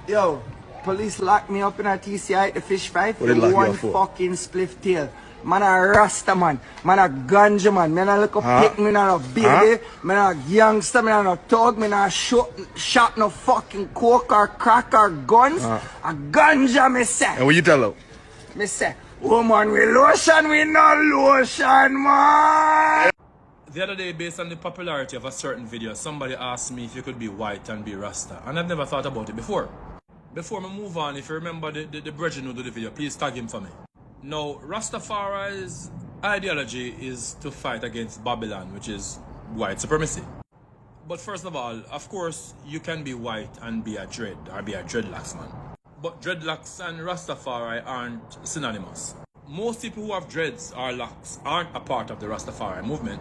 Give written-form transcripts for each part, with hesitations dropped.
Yo, police locked me up in a TCI at the fish fight for one fucking spliff tail. Man a Rasta man a ganja man, man a little pick, man a baby, man a gangster, man a thug, man a shot no fucking coke or crack or guns. A ganja me say. And what you tell her? Me say, woman we lotion, we no lotion man. The other day, based on the popularity of a certain video, somebody asked me if you could be white and be Rasta. And I've never thought about it before. Before we move on, if you remember the brethren who do the video, please tag him for me. Now, Rastafari's ideology is to fight against Babylon, which is white supremacy. But first of all, of course, you can be white and be a dread, or be a dreadlocks man. But dreadlocks and Rastafari aren't synonymous. Most people who have dreads or locks aren't a part of the Rastafari movement.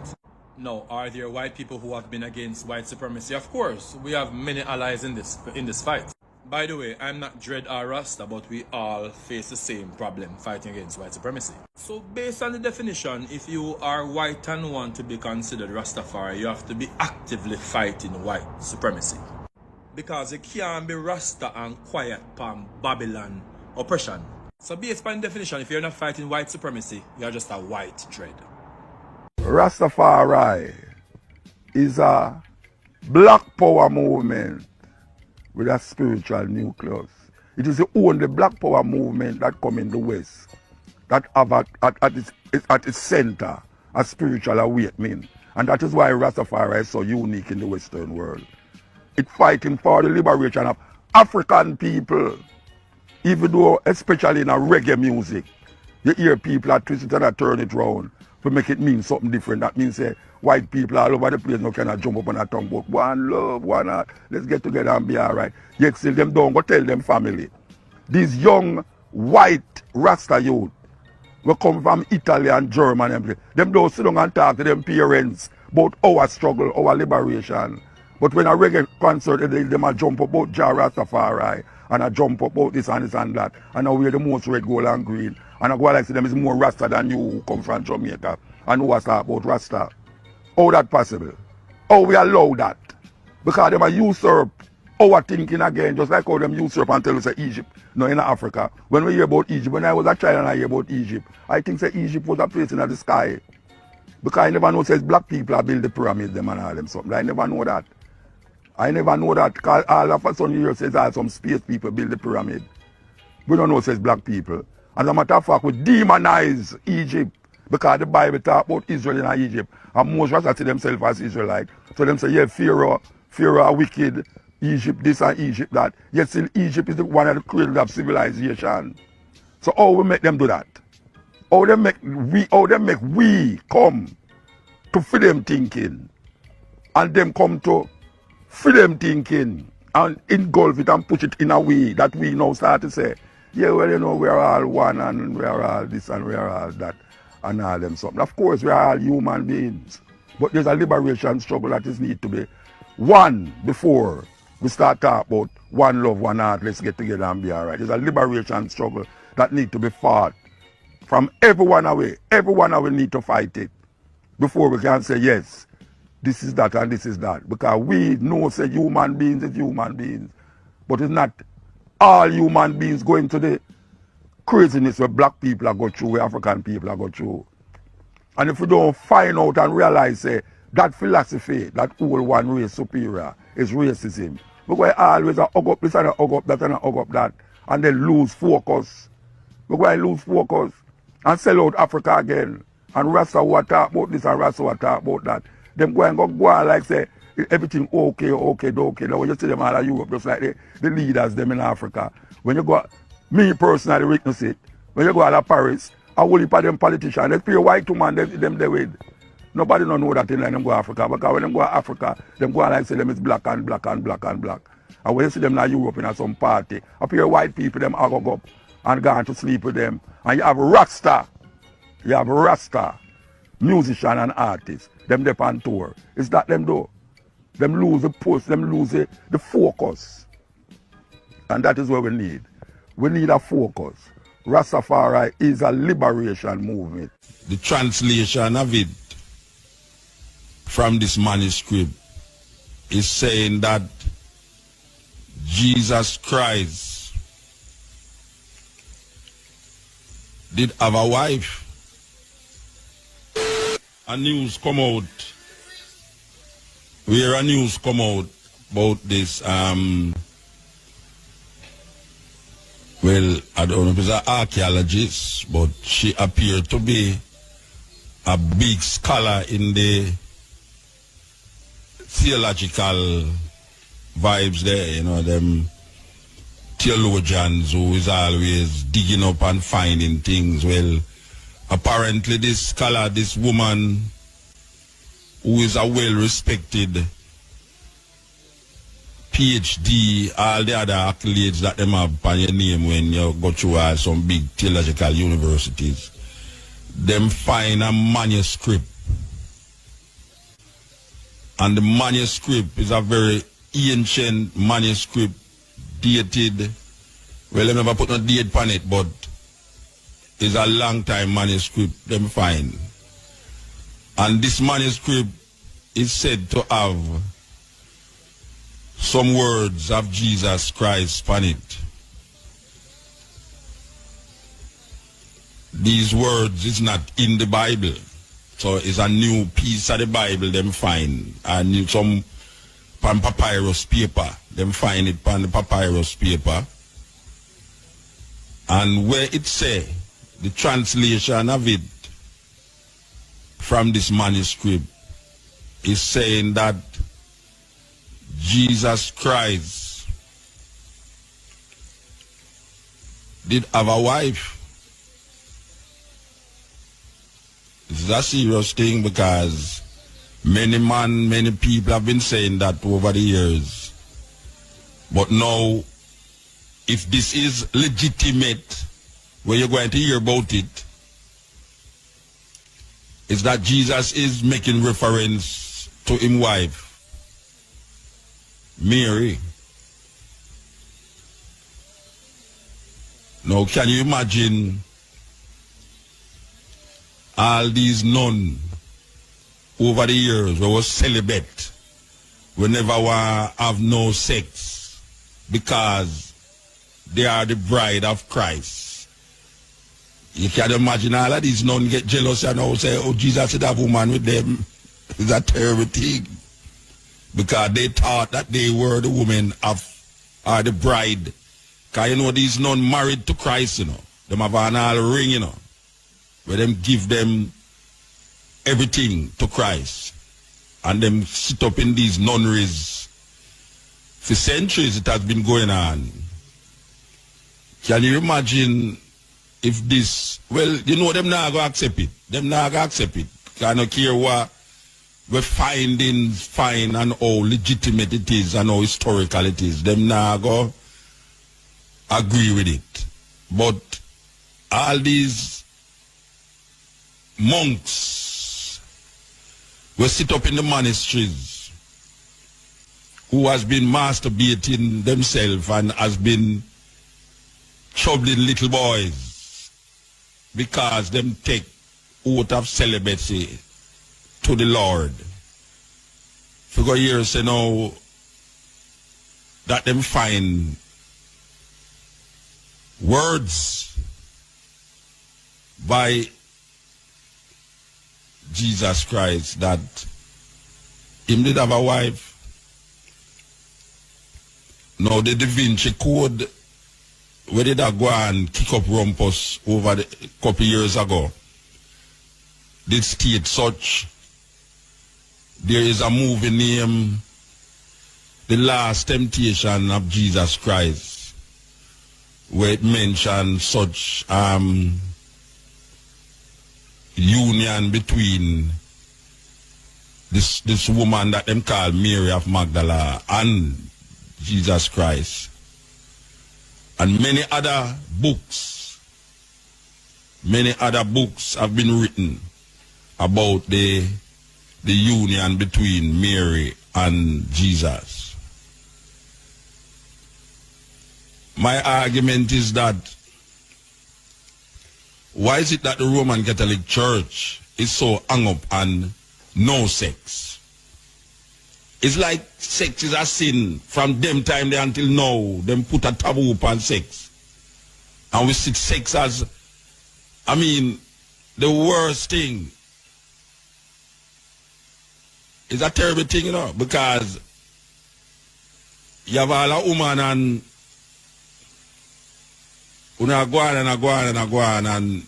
Now, are there white people who have been against white supremacy? Of course, we have many allies in this fight. By the way, I'm not Dread or Rasta, but we all face the same problem fighting against white supremacy. So based on the definition, if you are white and want to be considered Rastafari, you have to be actively fighting white supremacy. Because you can't be Rasta and quiet from Babylon oppression. So based on the definition, if you're not fighting white supremacy, you're just a white Dread. Rastafari is a black power movement with a spiritual nucleus. It is the only black power movement that come in the West that have at its center a spiritual awakening. And that is why Rastafari is so unique in the Western world. It's fighting for the liberation of African people, even though, especially in a reggae music, you hear people are twist it and turn it round to make it mean something different. That means white people all over the place now cannot jump up on a tongue, but one love, one heart, let's get together and be all right. Yet still them don't go tell them family. These young white Rasta youth will come from Italy and Germany. Them don't sit down and talk to them parents about our struggle, our liberation. But when a reggae concert, them a jump up about Jah Rastafari and a jump up about this and this and that. And now we're the most red, gold and green. And I go like say them is more Rasta than you who come from Jamaica and who was talk about Rasta. How that possible? How we allow that? Because them a usurp our thinking again, just like how them usurp and tell us Egypt, no in Africa. When we hear about Egypt, when I was a child and I hear about Egypt, I think say Egypt was a place in the sky. Because I never know says black people build the pyramids them and all them something. I never know that. I never know that because all of a sudden here says some space people build the pyramid. We don't know says black people. As a matter of fact, we demonize Egypt because the Bible talk about Israel in Egypt. And most Rasta see themselves as Israelite. So them say, yeah, Pharaoh wicked, Egypt this and Egypt that. Yet still Egypt is one of the cradles of civilization. So how we make them do that? How they make we come to freedom thinking. And them come to freedom thinking and engulf it and push it in a way that we now start to say, yeah, well, you know, we're all one and we're all this and we're all that and all them something. Of course, we're all human beings. But there's a liberation struggle that is need to be one before we start talking about one love, one heart, let's get together and be all right. There's a liberation struggle that need to be fought from everyone away. Everyone away need to fight it before we can say, yes, this is that and this is that. Because we know say human beings is human beings. But it's not all human beings going to the craziness where black people are going through, where African people are going through. And if we don't find out and realize that philosophy, that all one race superior, is racism. Because I always hug up this and hug up that and hug up that, and then lose focus. Because I lose focus and sell out Africa again. And Rasta will talk about this and Rasta will talk about that. Them go and like say, everything okay. Now when you see them all in Europe, just like the leaders them in Africa. When you go, me personally witness it, when you go to Paris, I will heap of them politicians, they pay white woman, them they with. Nobody don't know that in them go to Africa, because when them go to Africa, them go and like say them is black and black and black and black. And when you see them in Europe in some party, I pay white people, them go up and go to sleep with them. And you have Rasta, musician and artists, them they on tour. It's that them do. Them lose the post, them lose the focus. And that is what we need. We need a focus. Rastafari is a liberation movement. The translation of it from this manuscript is saying that Jesus Christ did have a wife. A news come out. Where a news come out about this, well, I don't know if it's an archaeologist, but she appeared to be a big scholar in the theological vibes there, you know, them theologians who is always digging up and finding things. Well, apparently this scholar, this woman, who is a well-respected PhD, all the other accolades that them have on your name when you go through some big theological universities, them find a manuscript. And the manuscript is a very ancient manuscript, dated, well, they never put no date on it, but it's a long time manuscript them find. And this manuscript is said to have some words of Jesus Christ on it. These words is not in the Bible. So it's a new piece of the Bible them find. And some on papyrus paper. Them find it on the papyrus paper. And where it say, the translation of it from this manuscript is saying that Jesus Christ did have a wife. This is a serious thing because many people have been saying that over the years. But now, if this is legitimate, where you're going to hear about it, is that Jesus is making reference to his wife, Mary. Now, can you imagine all these nuns over the years who was celibate, we never want to have no sex because they are the bride of Christ. You can imagine all of these nuns get jealous and now say, oh, Jesus should have a woman with them. It's a terrible thing. Because they thought that they were the woman or the bride. Because you know these nuns married to Christ, you know. Them have an all ring, you know. Where them give them everything to Christ. And them sit up in these nunneries. For centuries it has been going on. Can you imagine if this, well, you know them not going to accept it. Them not going to accept it. I don't care what we're finding fine and how legitimate it is and how historical it is. Them not going to agree with it. But all these monks will sit up in the monasteries who has been masturbating themselves and has been troubling little boys because them take oath of celibacy to the Lord. For years, you know, that them find words by Jesus Christ that him did have a wife. Now the Da Vinci Code, where did I go and kick up rumpus over a couple years ago, did state such. There is a movie named The Last Temptation of Jesus Christ, where it mentions such union between this woman that them call Mary of Magdala and Jesus Christ. And many other books have been written about the union between Mary and Jesus. My argument is that why is it that the Roman Catholic Church is so hung up on no sex? It's like sex is a sin from them time there until now. Them put a taboo upon sex. And we see sex as, I mean, the worst thing. It's a terrible thing, you know, because you have all a woman and you go on and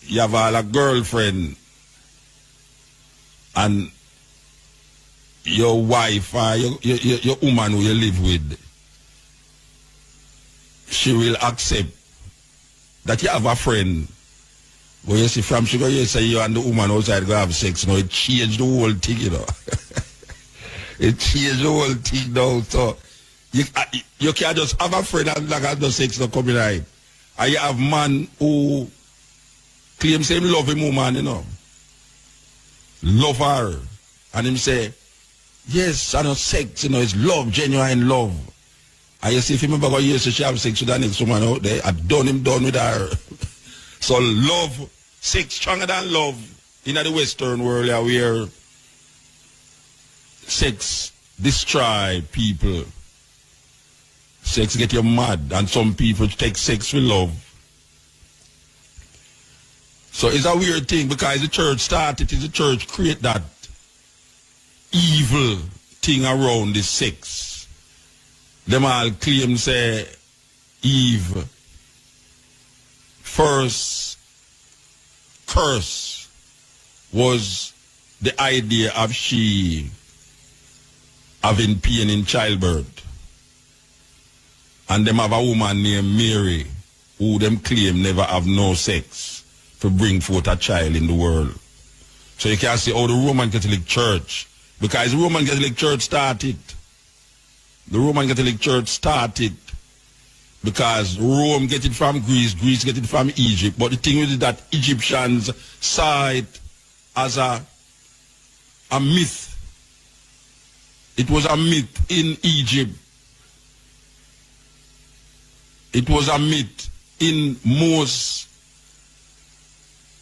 you have all a girlfriend and your wife or your woman who you live with, she will accept that you have a friend. But you see, from she go, you say you and the woman outside go have sex. Now it changed the whole thing, you know. It changed the whole thing now. So you can't just have a friend and like have no sex no coming right. And you have man who claims him love him woman, you know. Love her. And him say, yes, I know sex, you know, it's love, genuine love. And you see, if you remember how you used to have sex with the next woman out there, I done him done with her. So love, sex stronger than love in the Western world where sex destroy people. Sex get you mad and some people take sex for love. So it's a weird thing because the church started, the church create that evil thing around the sex. Them all claim say Eve first curse was the idea of she having pain in childbirth. And them have a woman named Mary who them claim never have no sex to bring forth a child in the world. So you can see how the Roman Catholic Church, because the Roman Catholic Church started. The Roman Catholic Church started because Rome get it from Greece, Greece get it from Egypt. But the thing with it that Egyptians saw it as a myth. It was a myth in Egypt. It was a myth in most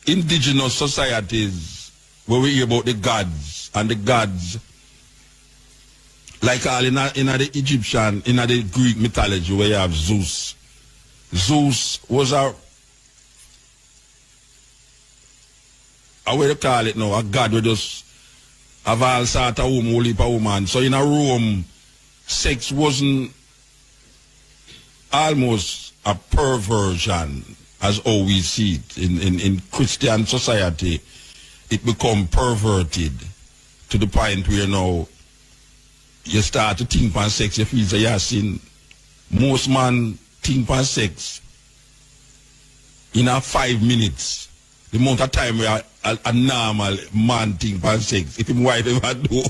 indigenous societies where we hear about the gods, and the gods, like all in the Egyptian, in the Greek mythology where you have Zeus. Zeus was a way to call it now, a god who just have all sort of woman, only a woman. So in a Rome, sex wasn't almost a perversion as how we see it. In Christian society, it become perverted to the point where now you start to think about sex, you feel say you sin. Most man think about sex in a 5 minutes. The amount of time where a normal man think about sex. If his wife ever do,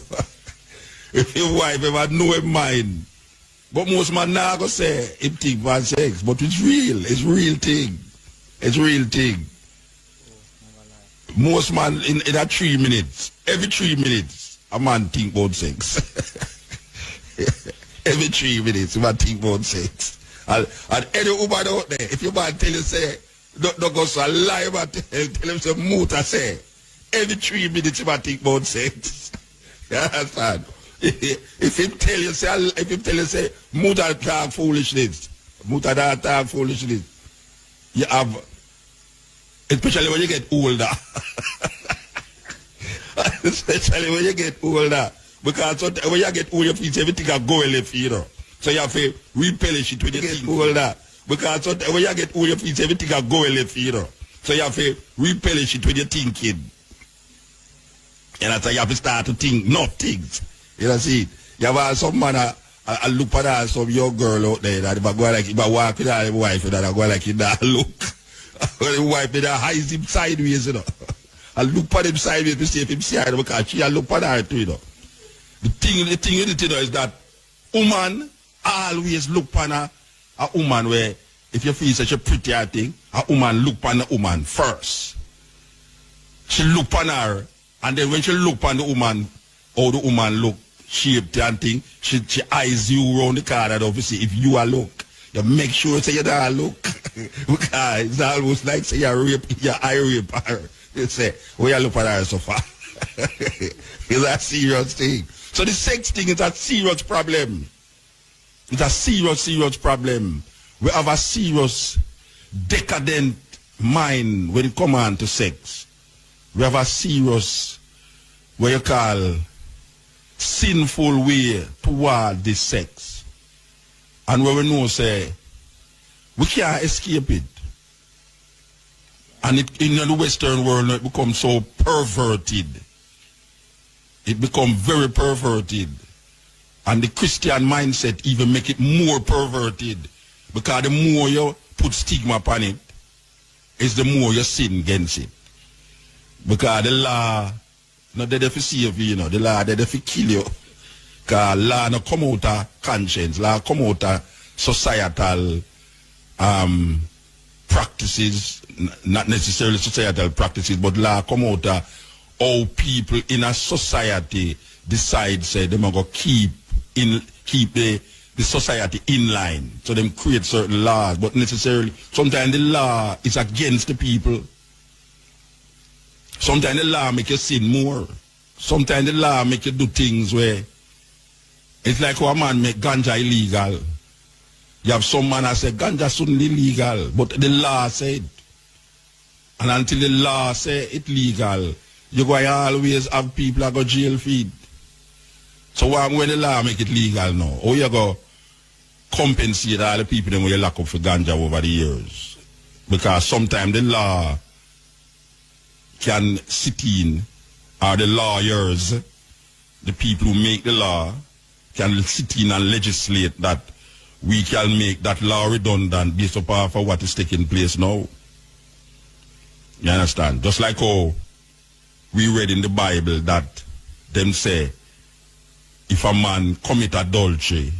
if his wife ever know his mind. But most man now go say him think about sex. But it's real. It's real thing. It's real thing. Most man in that 3 minutes, every 3 minutes, a man think about sex. Every 3 minutes, a man think about sex. And any woman out there, if your man tell you say, don't go so lie about tell him say Muta say, every 3 minutes you man think about sex. You understand? If him tell you say Muta talk foolishness, Muta talk foolishness, you have, especially when you get older. Especially when you get older. Because when you get older, you feel everything can go left, you know. So you have to repellish it when you get older. Because when you get older, you feel everything can go left, you know. So you have to repellish it when you're thinking. And that's how you have to start to think, not things. You know, see, you have some man, I look at her, some young girl out there, that if I go like, if I walk with her wife, that I go like, in that look. When the wife, that eyes him sideways, you know. I look at him sideways to see if him see her, because she look at her too, you know. The thing you need to know is that woman always look on a woman where, if you feel such a pretty thing, a woman look on the woman first. She look on her, and then when she look on the woman, how the woman look, shaped and thing, she eyes you around the corner, obviously, if you are look. You make sure say you don't look. Because it's almost like say you eye rape her. You say, where you look at her so far? It's a serious thing. So the sex thing is a serious problem. It's a serious, serious problem. We have a serious, decadent mind when it comes on to sex. We have a serious, what you call, sinful way toward this sex. And where we know, say, we can't escape it. And it, in the Western world, it becomes so perverted. It becomes very perverted. And the Christian mindset even make it more perverted. Because the more you put stigma upon it, is the more you sin against it. Because the law, not there to save you, the law there to kill you. Because law not come out of conscience, law come out of societal practices, not necessarily societal practices, but law come out of how people in a society decide, say, they're going to keep the society in line. So them create certain laws, but necessarily, sometimes the law is against the people. Sometimes the law make you sin more. Sometimes the law make you do things where it's like how a man make ganja illegal. You have some man that say ganja shouldn't be illegal, but the law said. And until the law say it's legal, you're going to always have people that go jail feed. So when the law make it legal now, how you go compensate all the people that you lock up for ganja over the years? Because sometimes the law can sit in, or the lawyers, the people who make the law, can sit in and legislate that we can make that law redundant based upon for what is taking place now. You understand? Just like how we read in the Bible that them say, if a man commit adultery,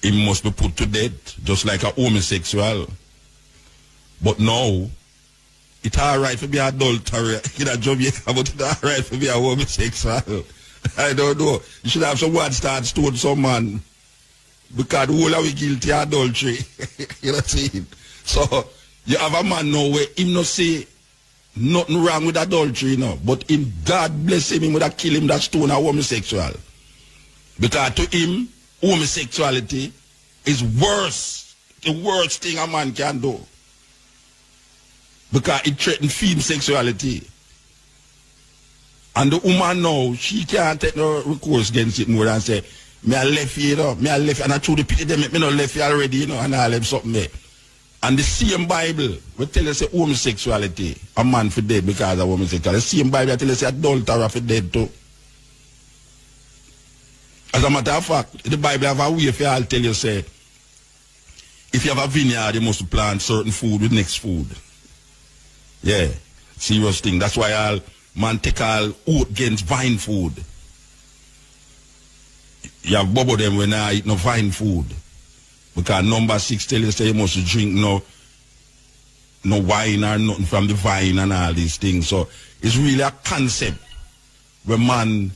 he must be put to death, just like a homosexual. But now, it's alright to be an adulterer in a Jamaica, but it's alright to be a homosexual. I don't know. You should have someone start stone some man, because the whole of we guilty of adultery. You know what I'm saying? So, you have a man now where him not say nothing wrong with adultery, but in God bless him, he would have killed him that stone a homosexual. Because to him, homosexuality is worse, the worst thing a man can do. Because it threatens female sexuality. And the woman now, she can't take no recourse against it more than say, me I left you, me I left you, and I threw the pity them, me not left you already, and I left something there. And the same Bible will tell us homosexuality, a man for dead because of homosexuality. The same Bible will tell us adultery for dead too. As a matter of fact, the Bible have a way for y'all tell you, say, if you have a vineyard, you must plant certain food with next food. Yeah, serious thing. That's why all man take all oat against vine food. You have bubble them when I eat no vine food. Because number 6 tell you say you must drink no wine or nothing from the vine and all these things. So it's really a concept where man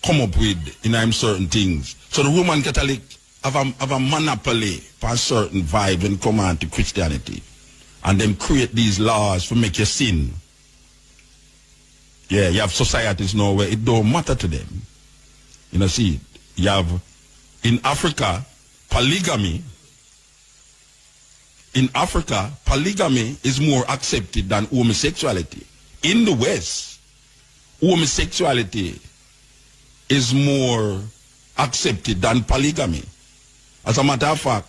come up with in certain things. So the Roman Catholic have a monopoly for certain vibes when it come on to Christianity. And them create these laws to make you sin. Yeah, you have societies now where it don't matter to them. You know, see, you have in Africa, polygamy. In Africa, polygamy is more accepted than homosexuality. In the West, homosexuality is more accepted than polygamy. As a matter of fact,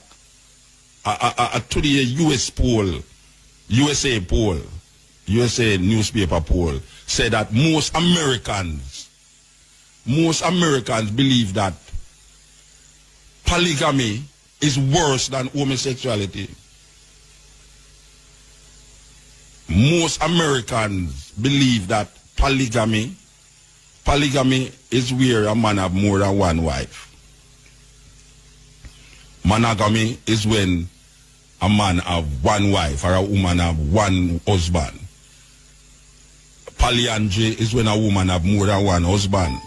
to the USA newspaper poll, said that most Americans believe that polygamy is worse than homosexuality. Most Americans believe that polygamy is where a man have more than one wife. Monogamy is when a man have one wife or a woman have one husband. Polyandry is when a woman have more than one husband.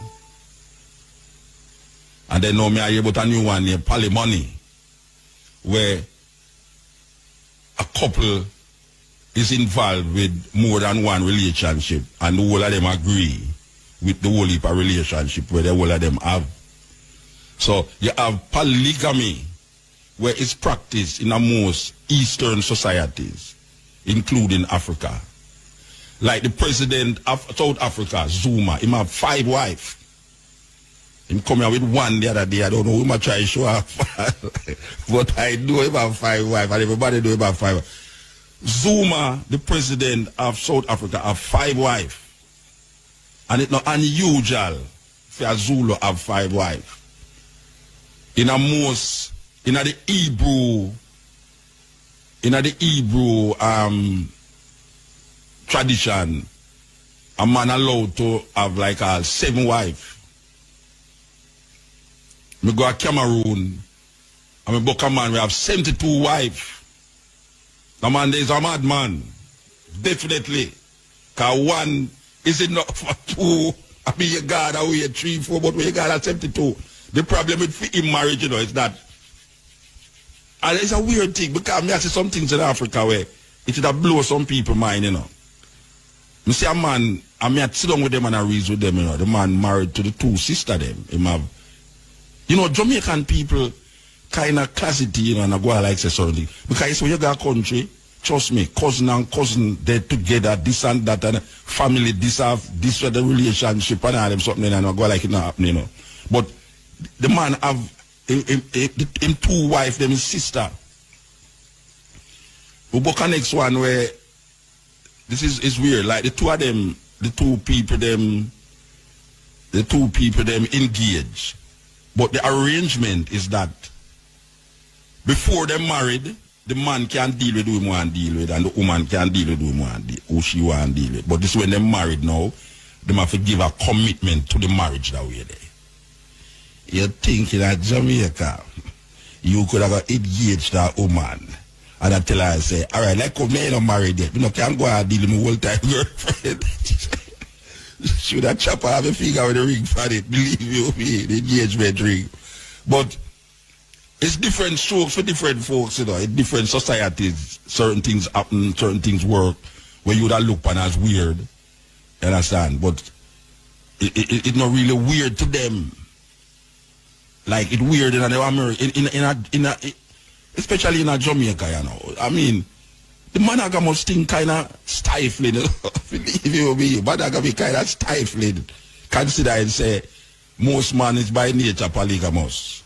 And then now me I hear about a new one named polymony, where a couple is involved with more than one relationship and the whole of them agree with the whole heap of relationship where the whole of them have. So you have polygamy, where it's practiced in the most Eastern societies, including Africa. Like the president of South Africa, Zuma, he have 5 wives. He come here with one the other day. I don't know who much I show up. But I know him have 5 wives, and everybody know him have 5 wives. Zuma, the president of South Africa, have 5 wives. And it's not unusual for a Zulu have 5 wives. In the Hebrew tradition, a man allowed to have like 7 wives. Me go to Cameroon, and me book a man, we have 72 wives. The man is a madman. Definitely. Because 1 is enough for 2. I mean, you got away 3, 4, but we got 72. The problem with in marriage, you know, is that, and it's a weird thing, because I see some things in Africa where it would have blown some people's mind, you know. You see a man, I mean, I sit down with them and I reason with them, you know. The man married to the 2 sisters, them. Him have, you know, Jamaican people kind of classity, you know, and I go like say something. Because when you go a country, trust me, cousin and cousin, they're together, this and that, and family, this the relationship, and all them something, and I go like it not happening, you know. But the man have him 2 wives, them his sister. We book a next one where this is weird. Like the 2 of them, the two people them engage. But the arrangement is that before they're married, the man can deal with who he want to deal with, and the woman can deal with who she want to deal with. But this is when they're married now, they have to give a commitment to the marriage that way there. You're thinking at Jamaica, you could have engaged that woman, and I tell her, I say, all right, like come here, not married yet. You know, can't go and deal with my whole-time girlfriend. Should I chop have a figure with a ring for it? Believe you me, the engagement ring. But it's different strokes for different folks, you know. In different societies, certain things happen, certain things work, where you would have looked upon as weird. You understand? But it's not really weird to them. Like it's weird in America, especially in Jamaica, you know. I mean, the monogamous thing kind of stifling. Believe you me, monogamy kind of stifling. Consider and say most man is by nature polygamous,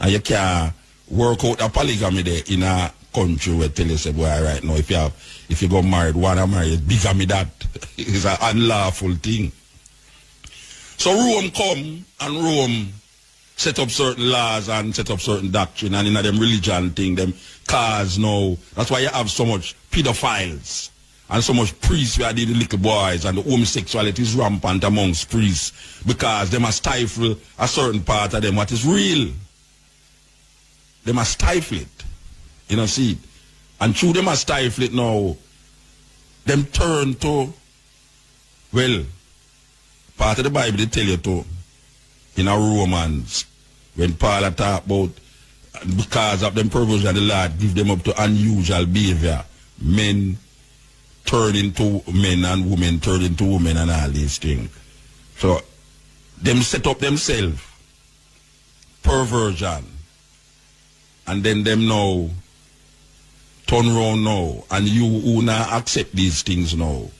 and you can't work out a polygamy there in a country where tell you say, boy, right now if you go married, wanna marry, bigamy that is an unlawful thing. So Rome come and Rome set up certain laws and set up certain doctrine, and in them religion thing, them cars now. That's why you have so much pedophiles and so much priests where they the little boys, and the homosexuality is rampant amongst priests because they must stifle a certain part of them what is real. They must stifle it. You know, see? And through them must stifle it now, them turn to, well, part of the Bible they tell you to, in a Romans, when Paul talk about because of them perversion, the Lord give them up to unusual behavior. Men turn into men and women turn into women and all these things. So, them set up themselves, perversion, and then them now turn around now, and you who now accept these things now,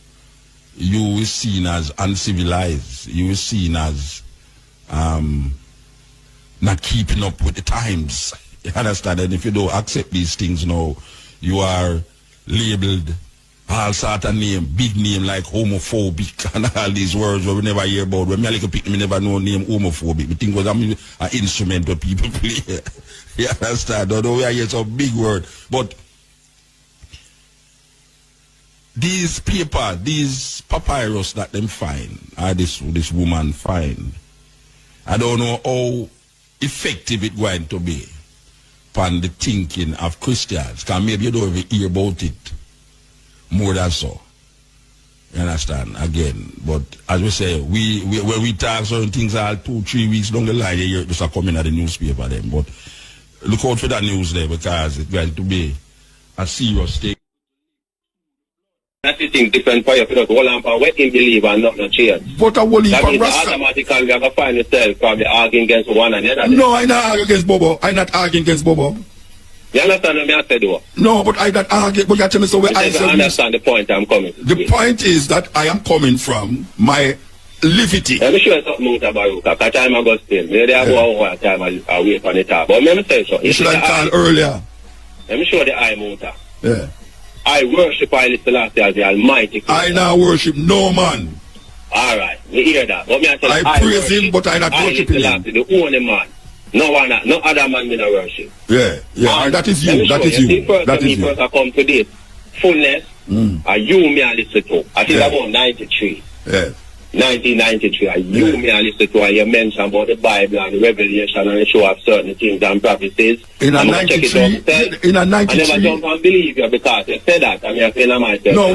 you is seen as uncivilized, you is seen as not keeping up with the times. You understand? And if you don't accept these things now, you are labeled all sort of name, big name like homophobic and all these words where we never hear about. When me a little pick, me never know name homophobic. We think was an instrument that people play. You understand? Although we hear some big word. But these paper, these papyrus that them find, or this woman find, I don't know how effective it's going to be upon the thinking of Christians. Because maybe you don't even hear about it more than so. You understand? Again, but as we say, when we talk certain things all 2-3 weeks down the line, you hear it just coming at the newspaper then. But look out for that news there because it's going to be a serious thing. That's the thing different for you. Because hold on for what him believe and not change. But I will leave that for means Rasta. automatically you have to find yourself probably arguing against one another. No, I not argue against Bobo. I not arguing against Bobo. You understand what I said though? No, but I not argue. But you tell me so where I understand the point I'm coming. The point is that I am coming from my livity. Let me show you something Mutabruka. Because time I go still. Maybe I go over time I wait for the top. But let me say so. You should have called earlier. Let me show you the eye Muta. Yeah. I worship Haile Selassie as the Almighty King. I now worship no man. Alright, we hear that. But me I tell you, I praise him, but I not worshiping him. The only man. No one, no other man will not worship. Yeah, yeah, and that is you. That is you. That is you. First I come to this fullness, you me I listen to. I think about 93. Yeah. 1993, you me I listen to, and you mention about the Bible and the Revelation and the show of certain things and prophecies. In a 93, in a 93. I never don't believe you because you said that, and you're feeling myself. No,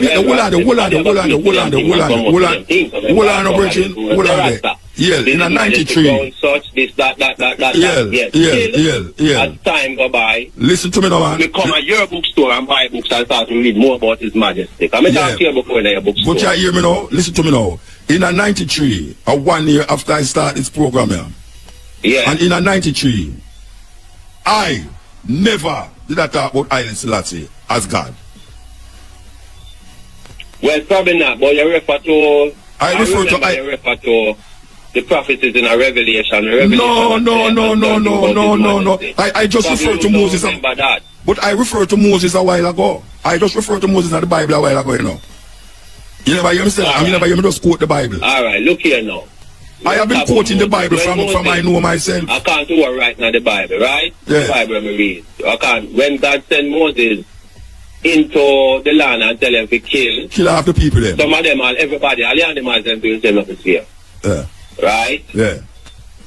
hold on, Virgin. Yeah, in a 93. Such, this, that. Yeah. As time go by, listen to me now, man. We come at your bookstore and buy books and start to read more about His Majesty. I'm talking to you before in your bookstore. But you hear me now? Listen to me now. In a 93, 1 year after I start this program here. Yeah. And in a 93, I never did I talk about Haile Selassie as God. Well, probably not, but you refer to... I refer to the prophecies in a Revelation. No. I just referred to Moses. But I referred to Moses a while ago. I just referred to Moses in the Bible a while ago, you know. You never hear me say that. You never hear me just quote the Bible. Alright, look here now. I have been quoting the Bible from I know myself. I can't do it right now, the Bible, right? Yeah. The Bible I read. I can't. When God sent Moses into the land and tell them to kill half the people then. Some of them, everybody, all the animals them doing same of here. Yeah. Right? Yeah.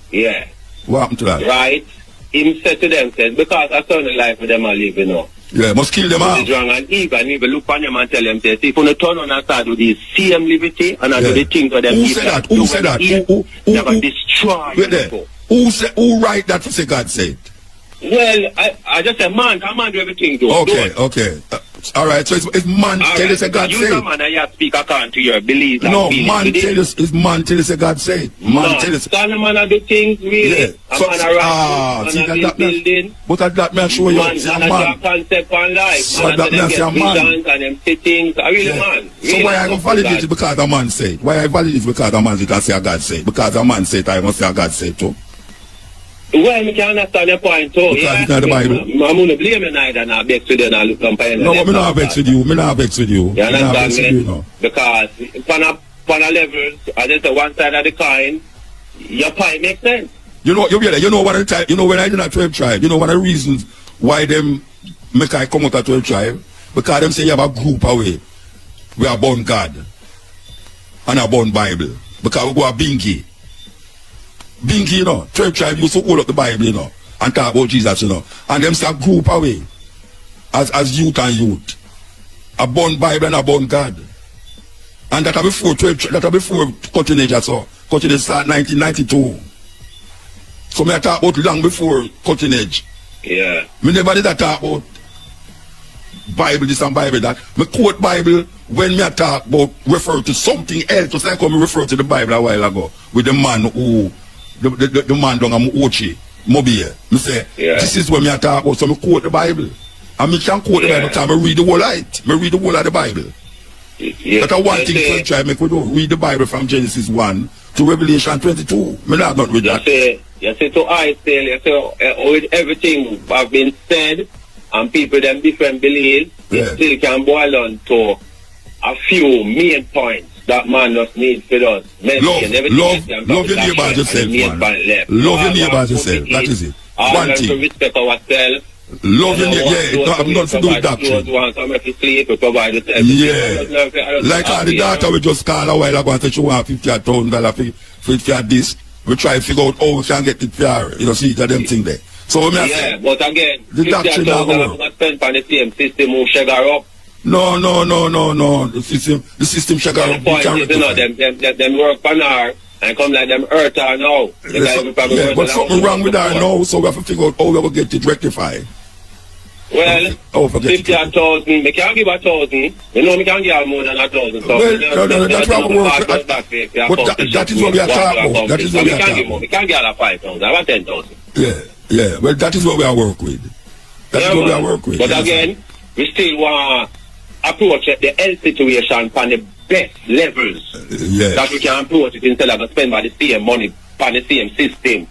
Yeah. What happened to that? Right? Him said to them, said, because I saw the life of them are living now. Yeah, must kill them out. Wrong, and even look on them and tell them, say, see, if you turn on and start with the same liberty and do the things for them. Who said that? Who said that? Who destroy them. Who write that for say God said? Well, I just said man do everything do. Okay. Alright, so it's man tell us a God say. You man, I speak according to your beliefs. No, man tell us, it's man tell us a God say. Man tell us. Man do things really. Yeah. So, see that but that may show you. Man concept on life. So that may say a man. And them sittings. I really man. So why I don't validate it because a man say? Why I validate it because a man say I say a God say? Because a man say it, I must say a God say too. Well, I can understand your point too. Because it's not the Bible. I'm going to blame you neither and I vex with you and I look comparing. No, but I'm not vex with you. I'm not vex with you. You understand me? No. Because on a level, I just say one side of the coin, your point makes sense. You know what the time, when I did a 12 tribe, you know one of the reasons why them make I come out of 12 tribe? Because them say you have a group away. We are born God. And a born Bible. Because we go a bingy. Bingy, you know, 12 tribe used to hold up the Bible, you know, and talk about Jesus, you know. And them start group away as youth and youth. A born Bible and a born God. And that are before 12, that are before cutting age or so. Cutting age start 1992. So me I talk about long before cutting age. Yeah. Me never did I talk about Bible this and Bible that. Me quote Bible when me I talk about refer to something else. Just like when me refer to the Bible a while ago. With the man who the man down at Ochi, Mobile. Me say, this is when me I talk about, so me quote the Bible. And me can quote the Bible because I read the whole light. Me read the whole of the Bible. That's one thing to try make we do. Read the Bible from Genesis 1 to Revelation 22. Me not read that. You say to I say, you say, with everything have been said, and people them different beliefs, it still can boil down to a few main points that man just needs for us. Love your neighbor as yourself, man. Love your neighbor as yourself. That is it. One thing. To respect ourselves. Love your neighbor. Yeah, I'm not to do with doctrine. Yeah. Like the daughter we just called a while ago and said she want $50,000 for this. We try to figure out how we can get it for, you know, see that them thing there. So but again, the doctrine I'm not spent on the same system who shake her up. No. The system shake her up. The point is, you know, them work on her and come like them hurt her now. But something wrong with her now, so we have to figure out how we will get it rectified. Well, 50,000, me can't give 1,000. You know, me can't give more than 1,000. So well, no, that's what we work. That is what we are talking about. That is what we are talking about. We can't give her 5,000. I want 10,000. Yeah. Well, that is what we are working with. That is what we are working with. But again, we still want to approach the health situation from the best levels that we can approach it instead of spend by the same money on the same system.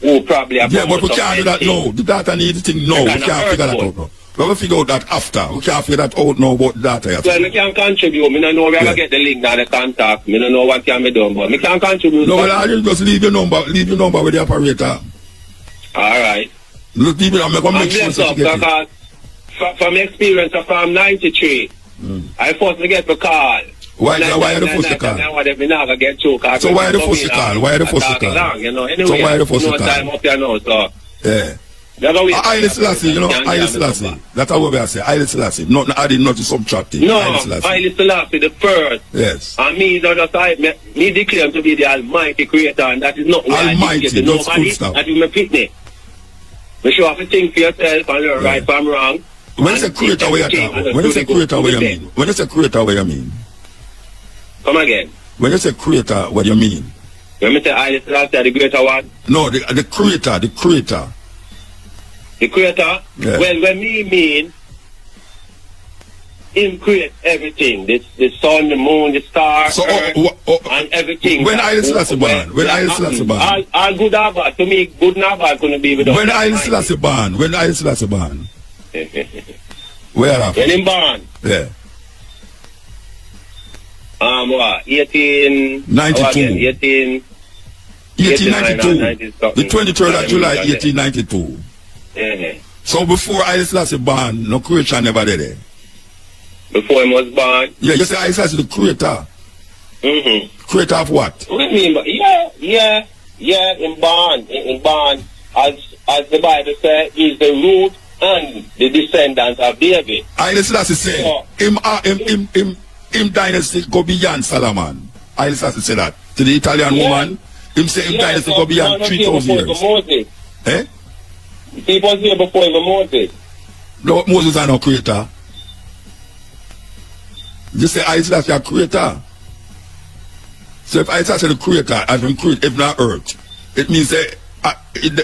Who probably have but we can't do that now. The data needs the thing now. We can't figure that out now. We will figure out that after. We can't figure that out now about the data. Well, we can contribute. I don't know where I get the link now, the contact. I don't know what can be done, but we can contribute. No, well, I just leave your number with the operator. Alright. Look, people, I'm going to make sure that you get it. From experience from 93, I first get the call. Why are the first to call? So why are the first to call? Why are the first to call? So why are the first to call? Time up here now, so. Yeah. Haile Selassie, you know, Haile Selassie. That's how we say, Haile Selassie. Not adding, not subtracting. No, Haile Selassie, the first. Yes. And me, me declare to be the Almighty Creator, and that is not what Almighty, I declare to nobody. That is my fitness. You should have to think for yourself and learn right from wrong. When you say creator, what you talking? When you say creator, what you mean? When you say creator, what you mean? Come again. When you say creator, what do you mean? When you say Haile Selassie, the greater one? No, the creator, the creator. The creator? Yeah. Well, when me mean, him create everything. The sun, the moon, the stars, and everything. When Haile Selassie born? When Haile Selassie born? All good or bad. To me, good or bad couldn't be without. When Haile Selassie born? When Haile Selassie born? Where are when him born? Yeah. What? 1892. 1892. The 23rd of July, 1892. Yeah. So before Haile Selassie born, no creation never did it. Before he was born? Yeah, you say Haile Selassie the creator. Creator of what? What do you mean? Yeah, him born. As the Bible says, he's the root and the descendants of David. Haile Selassie say, him dynasty go beyond Solomon. Haile Selassie say that. To the Italian woman, him say him dynasty go beyond 3,000 years. Moses. Eh? He was here before even Moses. No, Moses are no creator. You say Haile Selassie a creator. So if Haile Selassie the creator has been created heaven and earth, it means that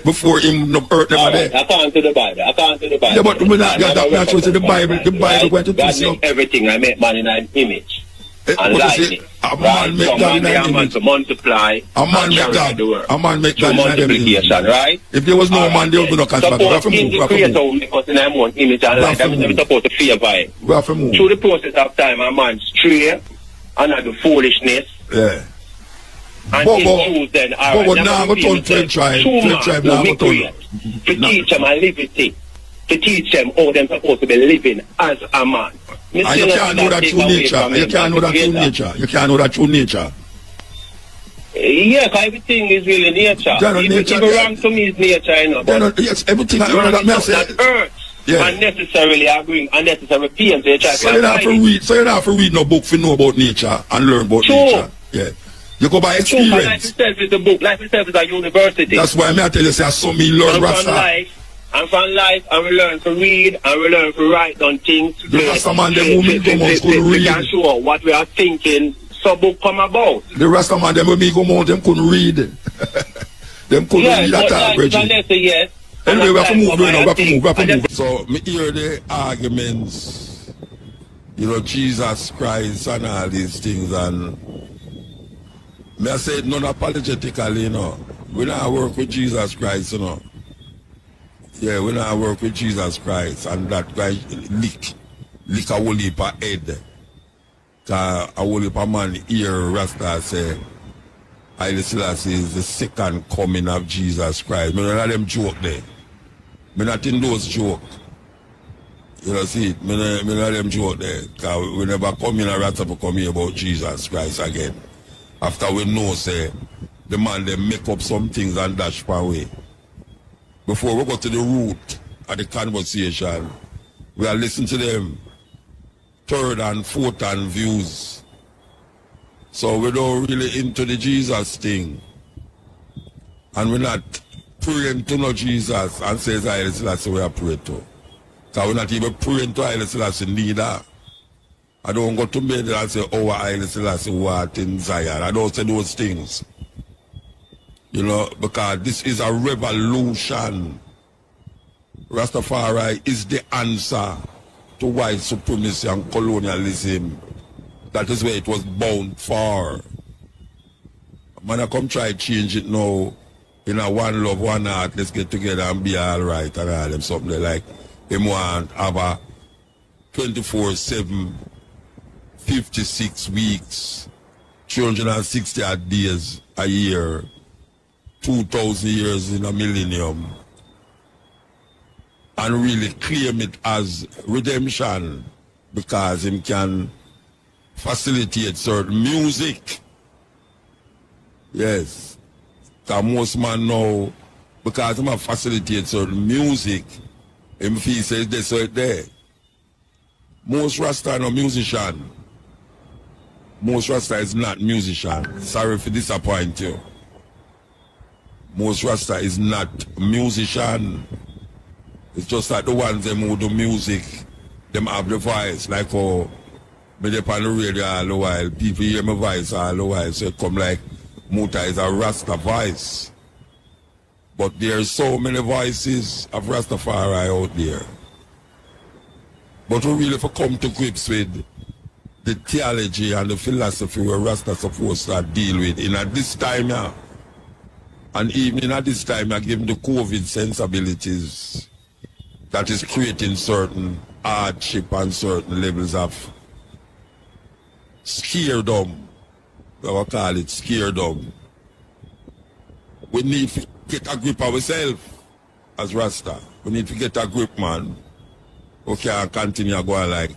before him no earth never there. According to the Bible. Yeah, but we're not sure to the Bible going to do so. Everything I make man in an image. And likeness. A man make God in an image. To multiply. A man make God. A man make God in an image. Right? If there was no man, there would be no conspiracy. We have to move. We have to move. Because in our own image and likeness, that means we're supposed to favor him. We have to move. Through the process of time, a man stray and have the foolishness. Yeah. And choose then now we turn to tribe now we turn to teach them a liberty, to teach them how they're supposed to be living as a man. And you can't know that true nature. You can't know that true nature. You can't know that true nature. Yeah, because everything is really nature. Even wrong to me is nature, you know. Yes, everything that earth. Yeah. Unnecessarily bring unnecessary pain to try. So you don't have to read. So you don't have to read no book to know about nature and learn about nature. Yeah. You go by experience. Life itself is a book. Life itself is a university. That's why I tell you, say, so me learn Rasta. From life, and we learn to read, and we learn to write on things. The Rasta man, them who me go mount couldn't read. We can show what we are thinking, so book come about. The Rasta man, them who me go mount, them couldn't read. Them couldn't read at all, Bridget. Yes. Anyway, we have to move, we have to move. So, me hear the arguments, you know, Jesus Christ and all these things, and me I say it non-apologetically, you know. We don't work with Jesus Christ, you know. Yeah, we don't work with Jesus Christ, and that guy lick a whole heap of head. A whole heap of man hear Rasta say, Haile Selassie is the second coming of Jesus Christ. Me don't let them joke there. Me not in those jokes. You know, see it? Me not let them joke there. Because we never come in a Rasta to come here about Jesus Christ again. After we know, say, the man, they make up some things and dash far away. Before we go to the root of the conversation, we are listening to them third and fourth hand views. So we don't really into the Jesus thing. And we're not praying to no Jesus and says, Haile Selassie we are praying to. So we're not even praying to Haile Selassie neither. I don't go to bed and say, oh, Haile Selassie what in Zion. I don't say those things. You know, because this is a revolution. Rastafari is the answer to white supremacy and colonialism. That is where it was bound for. Man, I come try to change it now. In a one love, one heart, let's get together and be all right and all them something they like. They want have a 24/7, 56 weeks, 360 odd days a year, 2,000 years in a millennium, and really claim it as redemption because him can facilitate certain music. Yes. Because most man know, because him facilitate certain music, him feel says this so there. Most Rasta are no musician. Most Rasta is not musician. Sorry for disappoint you. Most Rasta is not musician. It's just like the ones them who do music, them have the voice. Like how me dey on the radio all the while, people hear my voice all the while, so it come like Muta is a Rasta voice. But there are so many voices of Rastafari out there. But we really have come to grips with the theology and the philosophy where Rasta supposed to deal with. In at this time, yeah, and even at this time, I give the COVID sensibilities that is creating certain hardship and certain levels of scaredom. I will call it scaredom. We need to get a grip of ourselves as Rasta. We need to get a grip, man. We can't continue going like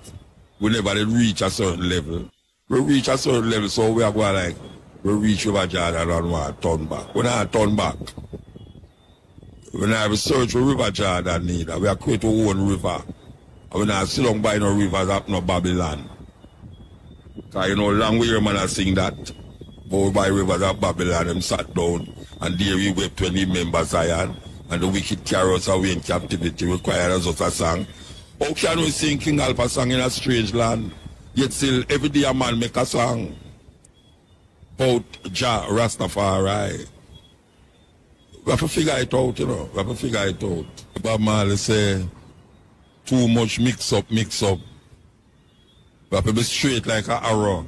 we never reach a certain level. We reach a certain level, so we are going like we reach over Jordan and want to turn back. We not turn back. We not have a search for River Jordan neither. We are create our own river. And we not sit down by no rivers up no Babylon. Because you know, long way man I sing that. But by rivers of Babylon, them sat down and there we wept when he remember Zion. And the wicked carry us away in captivity, require us a song. How can we sing King Alpha song in a strange land? Yet still every day a man make a song about Jah Rastafari. We have to figure it out, you know. We have to figure it out. Bob Marley say, too much mix up. We have to be straight like an arrow.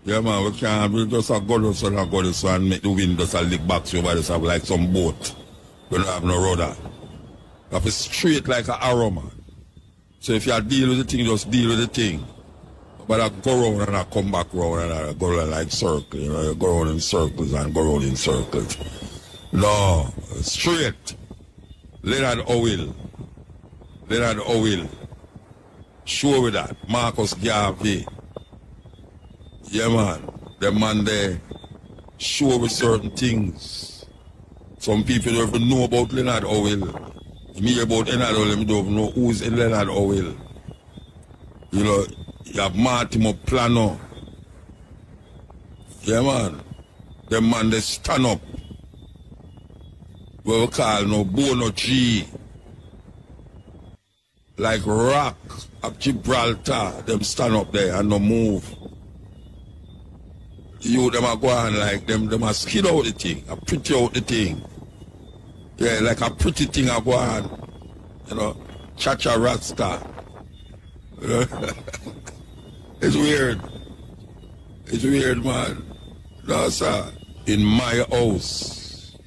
Yeah, man, we can't just go this one and make the wind just a lick back over this like some boat. We don't have no rudder. We have to be straight like an arrow, man. So if you deal with the thing, just deal with the thing. But I go around and I come back around and I go around like circles, you know, I go around in circles and go around in circles. No, straight. Leonard Oil. Sure with that. Marcus Garvey. Yeah, man. The man there, sure with certain things. Some people don't even know about Leonard Oil. Me about Leonard Oil, I don't know who's in Leonard Oil. You know, you have Martimo Plano. Yeah, man. The man, they stand up. What we call no bono tree. Like rock of Gibraltar. Them stand up there and no move. You them are going like them are skid out the thing, a pretty out the thing. Yeah, like a pretty thing are going, you know, cha-cha rasta. You know? It's weird. It's weird, man. No, sir. In my house,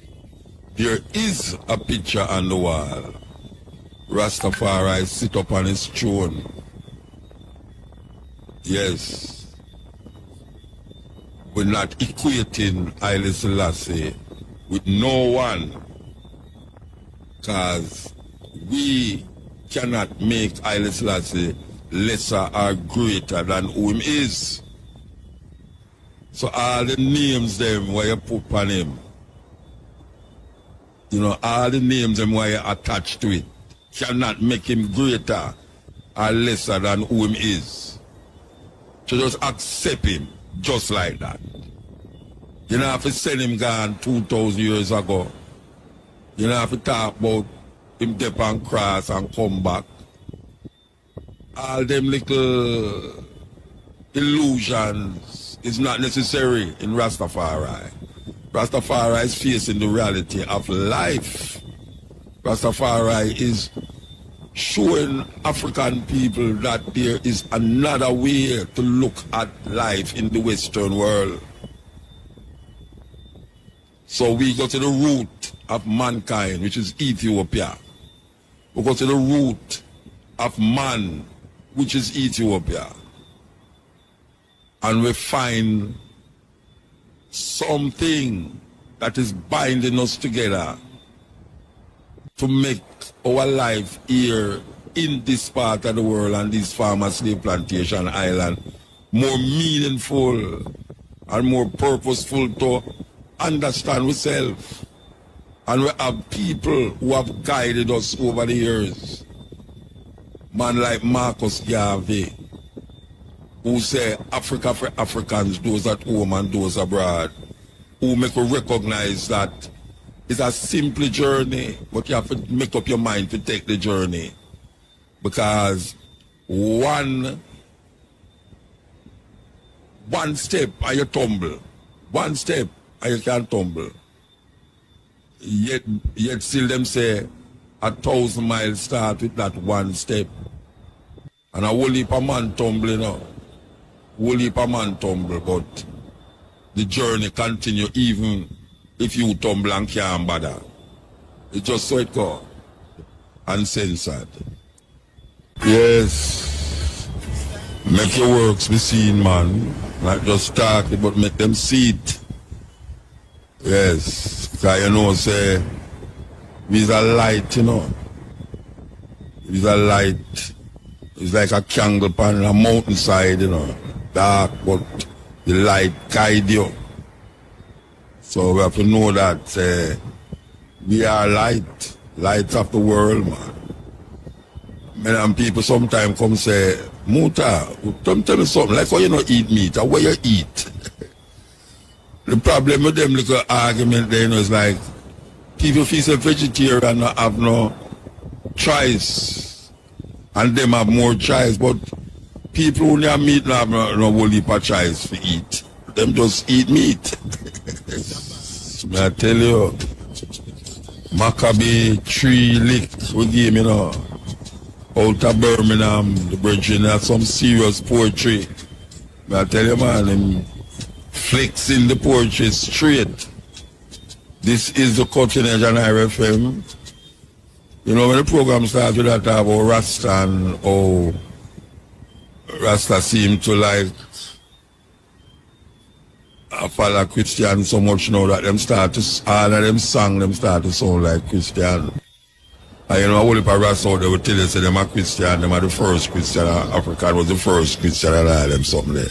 there is a picture on the wall. Rastafari sit up on his throne. Yes. We're not equating Haile Selassie with no one. Because we cannot make Haile Selassie lesser or greater than who he is. So all the names them where you put on him, you know, all the names them where you attach to it, cannot make him greater or lesser than who he is. So just accept him just like that. You don't have to send him gone 2,000 years ago. You don't have to talk about him dip and cross and come back. All them little illusions is not necessary in Rastafari. Rastafari is facing the reality of life. Rastafari is showing African people that there is another way to look at life in the Western world. So we go to the root of mankind, which is Ethiopia. We go to the root of man, which is Ethiopia. And we find something that is binding us together to make our life here in this part of the world and this farmer slave plantation island more meaningful and more purposeful to understand ourselves. And we have people who have guided us over the years. Man like Marcus Garvey, who say Africa for Africans, those at home and those abroad, who make us recognize that it's a simple journey, but you have to make up your mind to take the journey. Because one step and you tumble. One step and you can tumble. Yet still them say 1,000 miles start with that one step. And a whole heap of man tumble, you know. Whole heap of man tumble, but the journey continue even if you tumble and can't bother. It's just so it goes. Uncensored. Yes. Make your works be seen, man. Not just talk it, but make them see it. Yes. Because you know, say, we's a light, you know. We's a light. It's like a candle upon a mountainside, you know. Dark, but the light guide you. So we have to know that we are light. Lights of the world, man. Many people sometimes come say, Muta, don't tell me something, like why you not eat meat, or where you eat. The problem with them little argument there, you know, is like, people feel a vegetarian and have no choice. And them have more choice, but people who have meat have no whole heap of choice to eat. Them just eat meat. I tell you, Maccabee 3 lick we give, you know, out of Birmingham, the brethren have some serious poetry. I tell you, man, them flexing the poetry straight. This is the Cutting Edge on RFM. You know, when the program starts with that about Rasta and how Rasta seem to like I follow Christian so much now that them start to, all of them song, them start to sound like Christian. And you know, a whole heap of Rasta out there will tell you, say them are Christian, them are the first Christian, African was the first Christian and all them something there.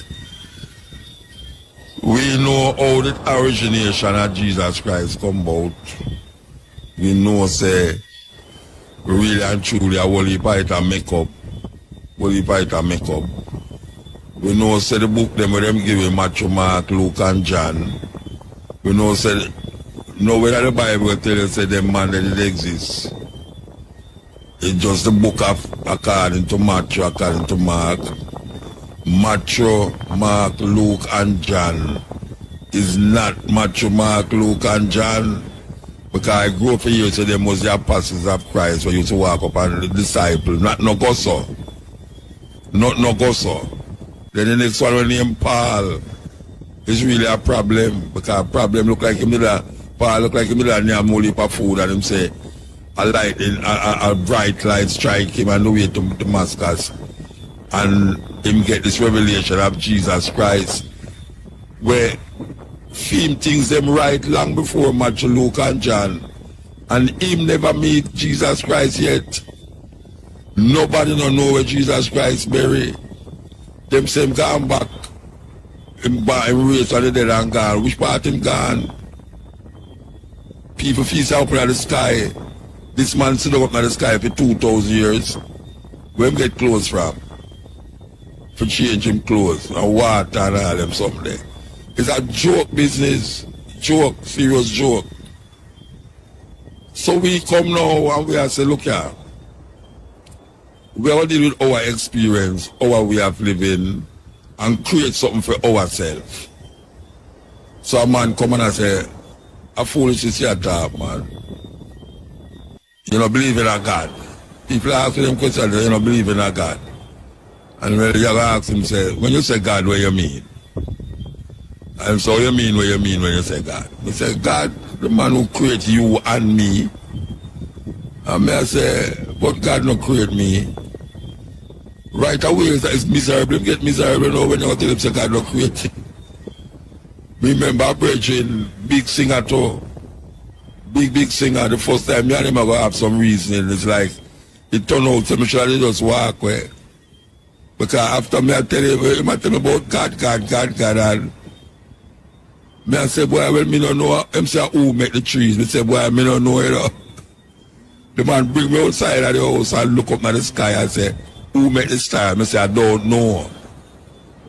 We know how the origination of Jesus Christ come about. We know, say, really and truly, a whole heap of it and make up. Whole heap of it and make up. We know, say, the book them where them give Matthew, Mark, Luke, and John. We know, say, nowhere in the Bible will tell you, say, them man that it exists. It's just the book of according to Matthew, according to Mark. Matthew, Mark, Luke, and John is not Matthew, Mark, Luke, and John. Because I grew up for years, so them was the apostles of Christ who used to walk up and the disciples. Not no go so. Not no go so. Then the next one named Paul is really a problem. Because problem look like him did Paul look like him did a whole heap of food and him say a light a bright light strike him on the way to Damascus. And him get this revelation of Jesus Christ where him things them right long before Matthew, Luke, and John. And him never meet Jesus Christ yet. Nobody don't know where Jesus Christ buried. Them say him gone back. Him raised from the dead and gone. Which part him gone? People feast up in the sky. This man sit up in the sky for 2,000 years. Where him get clothes from? For change him clothes and water and all them something there. It's a joke business. Joke, serious joke. So we come now and we are say, look here, we are dealing with our experience, our way of living, and create something for ourselves. So a man come and say, a foolish is your talk, man. You don't believe in a God. People ask them questions, you don't believe in a God. And when you ask him, say, when you say God, what you mean? And so you mean what you mean when you say God? You say, God, the man who created you and me. And I say, but God not create me. Right away, it's miserable. You get miserable now when you tell him, say, God not create you. Remember a brethren, big singer too. Big singer. The first time me and him are going to have some reason. It's like, it turned out to me sure they just walk away. Because after me I tell him about God, and me I say, boy, well, me don't know. Him say, who make the trees? Me say, boy, me don't know, you know. The man bring me outside of the house and look up at the sky and say, who make the star? Me say, I don't know.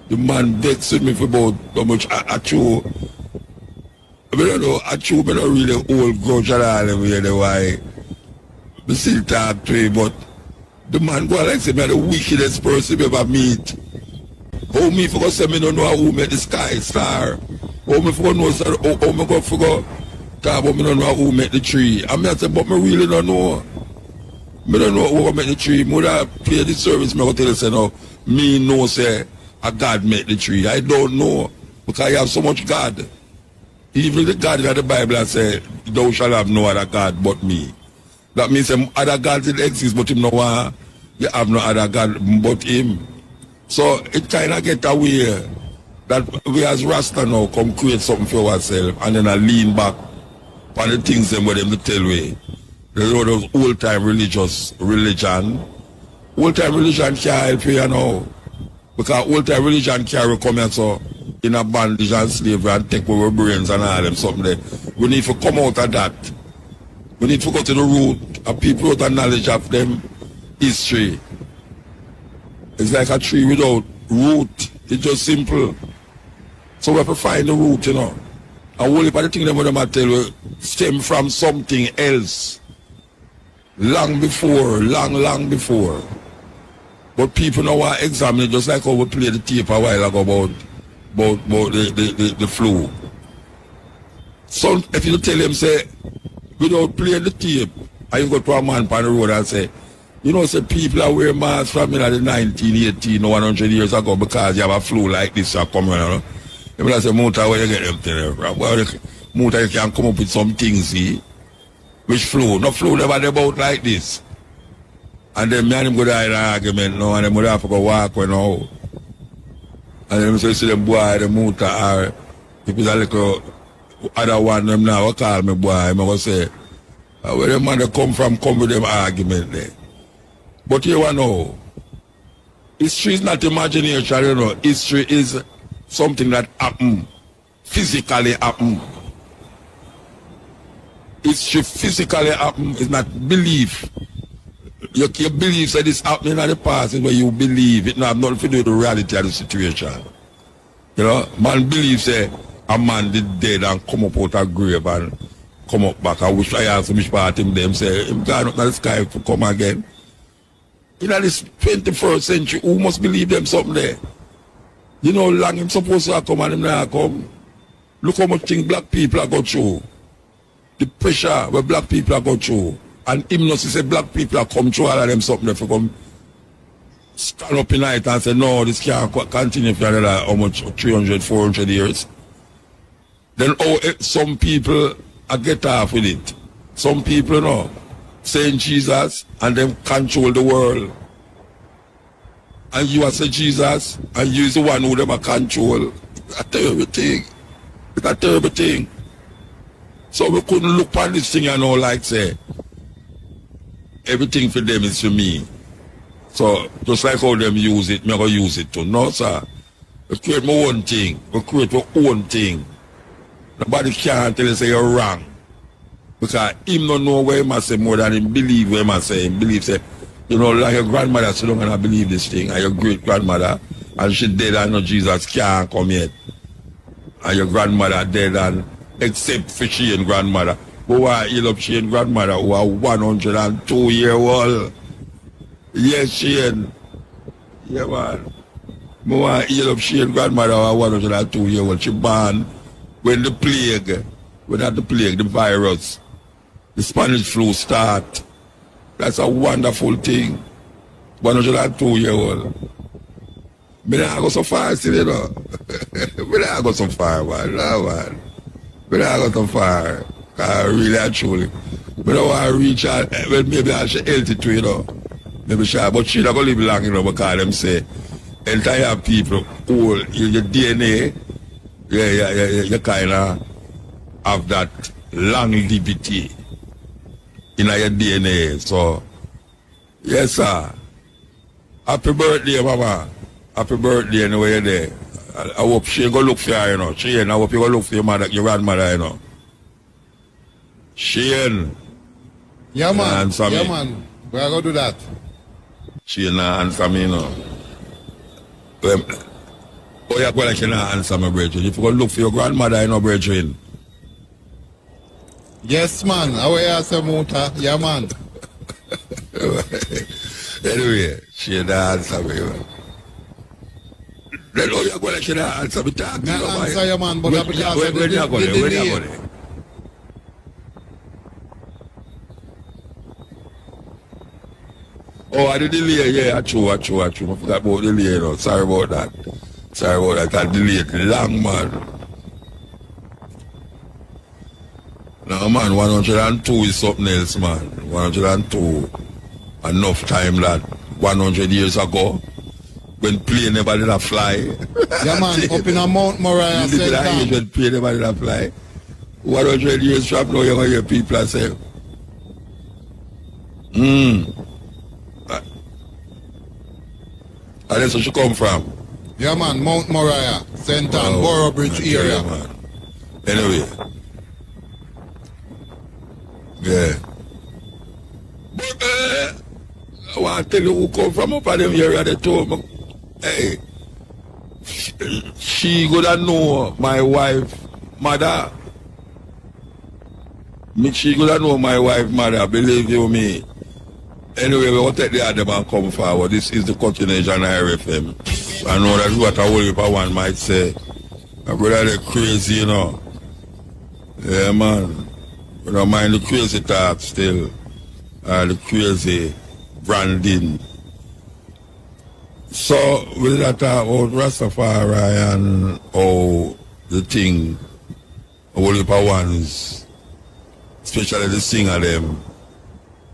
The man vexed with me for about how much I chew. I don't know, I chew, but not really old grudge at all, why. I still talk to him, but the man go like say, me the wickedest person you ever meet. How me for say me don't know who made the sky star? How me for know, how me go for go talk about me don't know who made the tree? And me I say, but me really don't know. Me don't know who made the tree. Me would have pay the service, me go tell you say no, me know say a God made the tree. I don't know. Because I have so much God. Even the God in the Bible I say, thou shalt have no other God but me. That means other gods that exist, but him no one. You have no other God but him. So it kind of get away that we as Rasta now come create something for ourselves and then I lean back on the things them where them to tell we. There's all those old-time religion. Old-time religion can't help you now. Because old-time religion carry come here so in a bondage and slavery and take our brains and all them something there. We need to come out of that. We need to go to the root and people out of knowledge of them history. It's like a tree without root. It's just simple. So we have to find the root, you know. And all of the things that I tell you stem from something else. Long before. But people now are examining just like how we played the tape a while ago about the flu. So if you tell him, say, without playing the tape, and you go to a man on the road and say, you know, say people are wearing masks from the 1918 or 100 years ago because you have a flu like this are coming around. You know, say, Muta, where you get them things from? Well, Muta, you can come up with some things, see? Which flu? No flu never about like this. And then me and him go to an argument now, and then we have to go walk when now. And then say, see them boy, the Muta, or if it's a little other one, them now will call me boy, I'm going to say, where the man come from, come with them argument there. But you know, history is not imagination, you know. History is something that happened, physically happened. History physically happened, it's not belief. You believe that this happening in the past is where you believe it, not nothing to do with the reality of the situation. You know, man believes that a man did dead and come up out of grave and come up back. I wish I asked which part him them say, him gone up to the sky to come again. In this 21st century, who must believe them something there? You know how long him supposed to come and him not come? Look how much things black people are going through. The pressure where black people are going through. And him not say black people are come through all of them something if you come stand up in night and say no, this can't continue for another how much 300, 400 years. Then some people get off with it. Some people know saying Jesus and them control the world. And you are say Jesus and you is the one who them control. It's a terrible thing. It's a terrible thing. So we couldn't look on this thing and all like say everything for them is for me. So just like how them use it, me go use it too. No sir. We create my own thing. We create our own thing. Nobody can't tell you say you're wrong. Because him don't know where he must say more than him believe where he must say. Him believe say, you know, like your grandmother still don't believe this thing, and your great grandmother, and she dead and no Jesus can't come yet. And your grandmother dead and except for she and grandmother. who are heal up Shane grandmother who are 102-year-old. Yes, Shane. Yeah, man. I want to heal up Shane grandmother who are 102-year-old. She born when the plague, the virus, the Spanish flu start. That's a wonderful thing. 102-year-old. Me not go so far still, you know. Me not go so far, man. No, man. Me not go so far. Really and truly. Me don't want to reach out. Well, maybe I should healthy too, you know. Maybe sure. But she not going to live long, you know, because them say, entire people, all your DNA, you kind of have that longevity in your DNA. So, yes, sir. Happy birthday, mama. Happy birthday anyway you're there. I hope she go look for you, you know. Shane, I hope you go look for your mother, your grandmother, you know. Shane. Yeah, man. Yeah, man. We are going to do that. Shane, answer me, you know. Oh, you're going to answer my brethren. If you go look for your grandmother, you know, brethren. Yes, man. I will answer Muta. Yeah, man. Anyway, Shane, answer me, man. Then all you're going to answer me, talk to you. Answer you, man, but where you going? Oh, I did delay, yeah, true. I forgot about delay, you know. Sorry about that. I delayed long, man. No, man, 102 is something else, man. 102. Enough time that 100 years ago, when plane never did fly. Yeah, man, up in a Mount Moriah, when plane never did fly. 100 years from now, you're going to hear people say, and that's where she come from. Yeah, man, Mount Moriah, St. Ann, Borough Bridge area. Yeah, man. Anyway. Yeah. But, I want to tell you who come from up at them area. They told me, hey, she gonna know my wife, mother. She gonna know my wife, mother. Believe you me. Anyway, we will take the other man come forward. This is the continuation of RFM. I know that's what a whole heap of one might say. My brother, they're crazy, you know. Yeah, man. We don't mind the crazy talk still. The crazy branding. So, we talk about Rastafari and how the thing, a whole heap of ones, especially the singer them,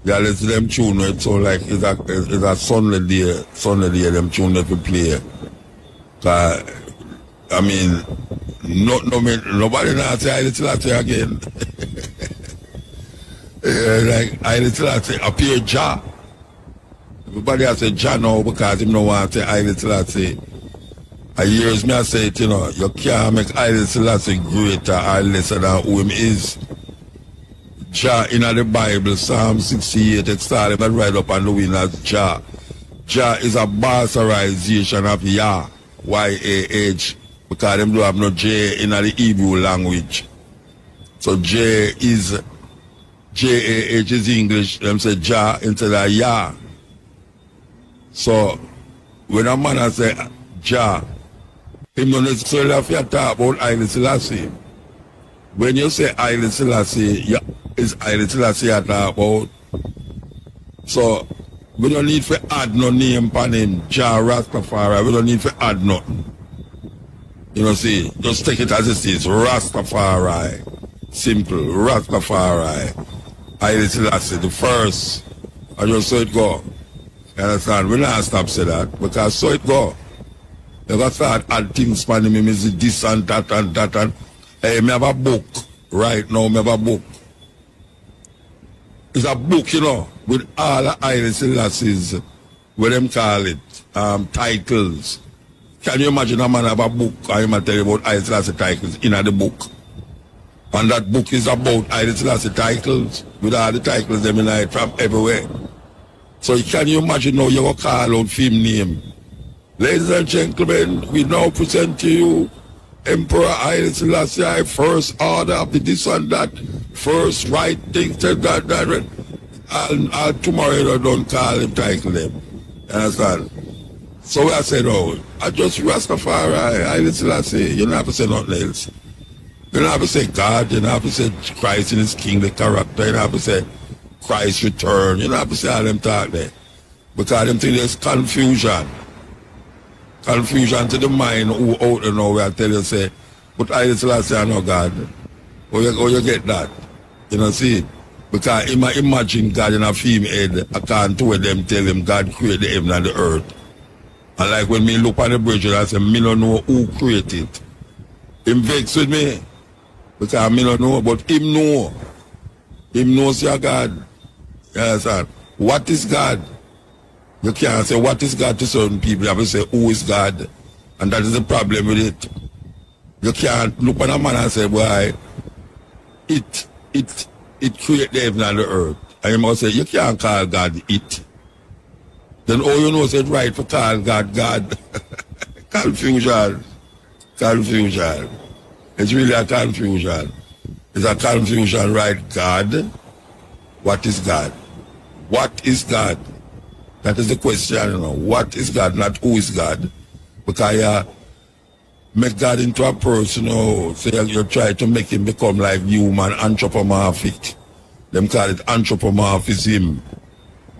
they let them tune it, so like it's a Sunday day them tune it to play. I mean, nobody now say I little again. Like I little appear Jah. Everybody has say Jah now because him no want to say I little I years me I say it, you know, you can't make I little greater or lesser than who him is. Jah in the Bible, Psalm 68, it started right up on the wing as Jah. Jah is a bastardization of Yah, Y-A-H, because them don't have no J in the Hebrew language. So J is, J-A-H is English, them say Jah instead of Yah. So, when a man say Jah, him don't necessarily have to talk about Haile Selassie. When you say Haile Selassie, is Haile Selassie at about. So we don't need to add no name on him, Jah Rastafari. We don't need to add nothing. You know, see, just take it as it is. Rastafari. Simple. Rastafari. Haile Selassie, the first. I just saw it go. You understand? We not stop say that because so it go. You got to start add things for him, is this and that and that and. Hey, me have a book. Right now, me have a book. It's a book, you know, with all the Haile Selassie's, what them call it, titles. Can you imagine a man have a book and him tell you about Haile Selassie titles in the book? And that book is about Haile Selassie titles, with all the titles them in it from everywhere. So can you imagine now you go call out film name? Ladies and gentlemen, we now present to you Emperor Haile Selassie, first order of the this and that, first right thing, that. And tomorrow you don't call him, title him. You understand? So I said, oh, I just Rastafari, Haile Selassie. You don't have to say nothing else. You don't have to say God, you don't have to say Christ in his king, the character, you don't have to say Christ return, you don't have to say all them talk there. Because them think there's confusion. Confusion to the mind who out there now where I tell you, say, but Haile Selassie are no God. Or you get that. You know, see? Because imagine God in a female head, I can't do it, them tell him God created the heaven and the earth. And like when me look on the bridge, I say, me don't know who created it. Him vex with me. Because me don't know, but him know. Him knows your God. You understand? What is God? You can't say what is God to certain people. You have to say who is God. And that is the problem with it. You can't look on a man and say, boy, it created the heaven and the earth. And you must say, you can't call God it. Then all you know is it's right for call God God. Confusion. Confusion. It's really a confusion. It's a confusion, right? God. What is God? What is God? That is the question, you know. What is God, not who is God? Because make God into a person, you know, so you try to make him become like human, anthropomorphic. Them call it anthropomorphism,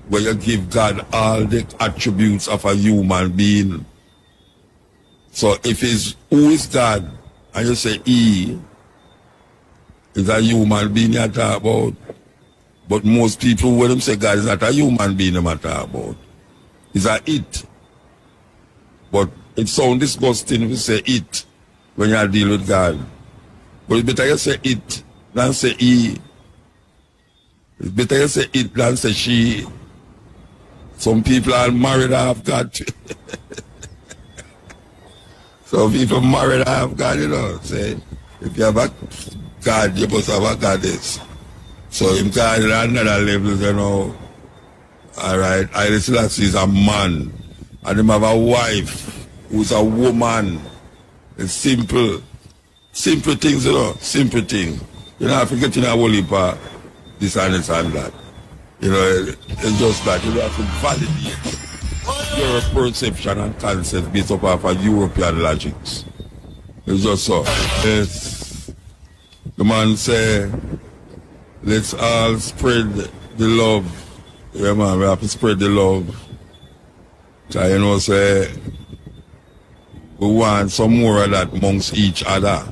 where you give God all the attributes of a human being. So if it's who is God, and you say he is a human being you talk about, but most people, when them say God is not a human being they talk about, it's a it. But it sounds disgusting if you say it when you deal with God. But it's better you say it than say he. It's better you say it than say she. Some people are married have God. Some people married have God, you know. Say, if you have a God, you must have a goddess. So him God at another level, you know. Alright, Haile Selassie is a man. And him have a wife who's a woman. It's simple. Simple things, you know. Simple things. You know, if you get in a whole heap of this and this and that. You know, it's just that you have to validate your perception and concept based upon of European logics. It's just so. Yes. The man say, let's all spread the love. Yeah, man, we have to spread the love. So, you know, say, we want some more of that amongst each other.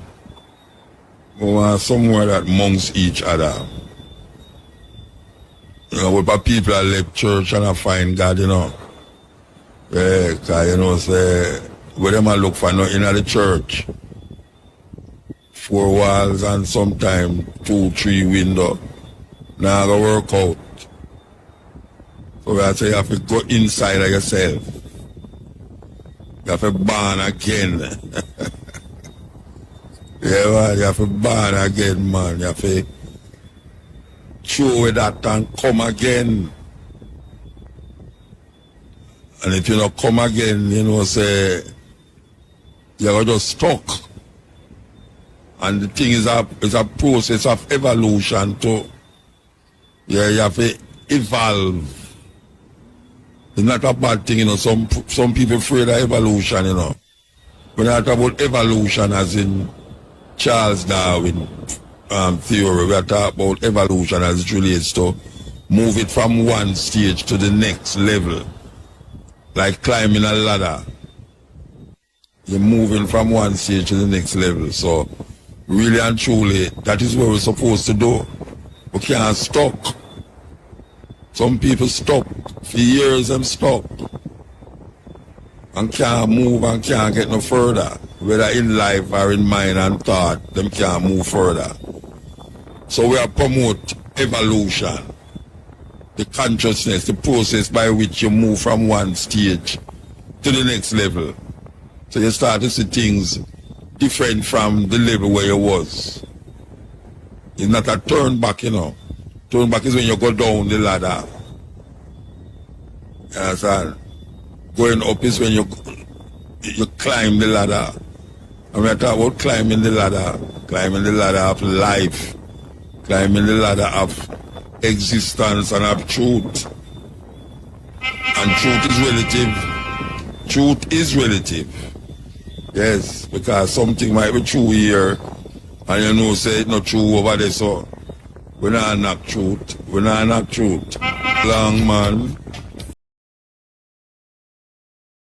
We want some more of that amongst each other. You know, what people are left church and I find God, you know. Yeah, because, you know, say, where them look for nothing in the church. 4 walls and sometimes 2, 3 windows. Now go work out. So I say you have to go inside of yourself. You have to born again. Yeah, man, you have to born again, man. You have to throw away that and come again. And if you don't come again, you know, say, you're just stuck. And the thing is a process of evolution too. Yeah, you have to evolve. It's not a bad thing, you know. Some people afraid of evolution, you know. When I talk about evolution as in Charles Darwin theory, we are talking about evolution as it relates to move it from one stage to the next level. Like climbing a ladder. You're moving from one stage to the next level. So, really and truly, that is what we're supposed to do. We can't stop. Some people stop. For years, them stop. And can't move and can't get no further. Whether in life or in mind and thought, them can't move further. So we are promote evolution. The consciousness, the process by which you move from one stage to the next level. So you start to see things different from the level where you was. It's not a turn back, you know. Turn back is when you go down the ladder. You understand? Going up is when you climb the ladder. And we talk about climbing the ladder of life, climbing the ladder of existence and of truth. And truth is relative. Truth is relative. Yes, because something might be true here, and you know say it's not true over there, so we not knock truth. We not knock truth. Long man.